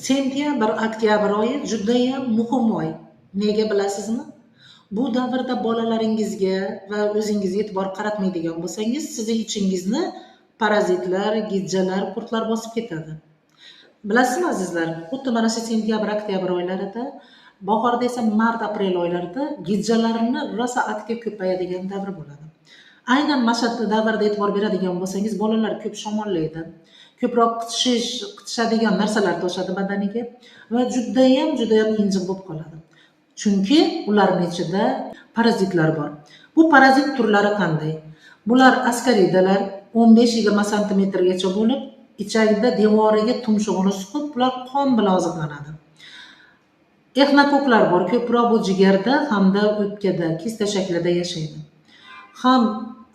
Sentyabr, oktyabr oyi judayam muhim oy. Nega bilasizmi? Bu davrda bolalaringizga va o'zingizga e'tibor qaratmaydigan bo'lsangiz, sizning ichingizni parazitlar, gijjalar, qurtlar bosib ketadi. Bilasizmi azizlar, xuddi mana shu sentyabr, oktyabr oylarida, bahorda esa mart, aprel oylarida gijjalarni rosa aktiv ko'payadigan davr bo'ladi. Aynan mana shu davrda e'tibor beradigan bo'lsangiz, bolalar ko'p shamollaydi, ko'proq qitishadigan narsalar toshadi badaniga va judayam injiq bo'lib qoladi. Chunki ularning ichida parazitlar bor. Bu parazit turlari qanday? Bular askaridalar 15-20 santimetrgacha bo'lib, ichagida devoriga tumshug'ini suqib, ular qon bilan oziqlanadi. Exnokoklar bor, ko'proq bu jigarda hamda o'pkada, kista shaklida yashaydi. Ham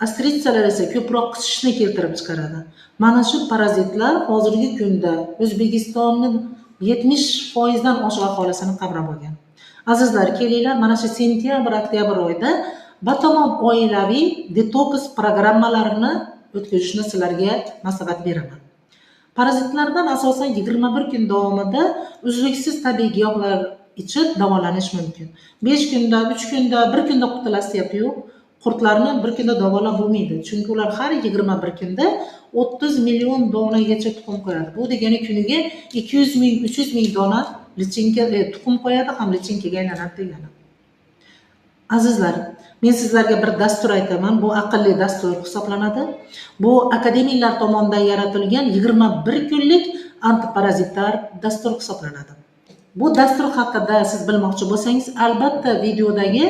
astritsalar esa ko'proq qisishni keltirib chiqaradi. Mana shu parazitlar hozirgi kunda O'zbekistonning 70% dan oshiq aholisini qamrab olgan. Azizlar, kelinglar, mana shu sentyabr, oktyabr oyida batamom oilaviy detoks programmalarini o'tkazishni sizlarga maslahat beraman. Parazitlardan asosan 21 kun davomida uzluksiz tabiiy giyohlar ichib davolanish mumkin. 5 kunda, 3 kunda, 1 kunda qutulasiz yo'q. Qurtlarni bir kunda davolab bo'lmaydi. Chunki ular har 21 kunda 30 million donagacha tuxum qo'yadi. Bu degani kuniga 200 ming, 300 ming dona lichinka tuxum qo'yadi, ham lichinkaga aylanadi degani. Azizlar, men sizlarga bir dastur aytaman. Bu aqlli dastur hisoblanadi. Bu akademiklar tomonidan yaratilgan 21 kunlik antiparazitlar dastur hisoblanadi. Bu dastur haqida siz bilmoqchi bo'lsangiz, albatta videodagi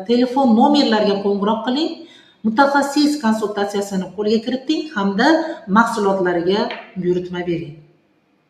telefon nomerlarga qo'ng'iroq qiling, mutaxassis konsultatsiyasini qo'lga kiriting hamda mahsulotlariga buyurtma bering.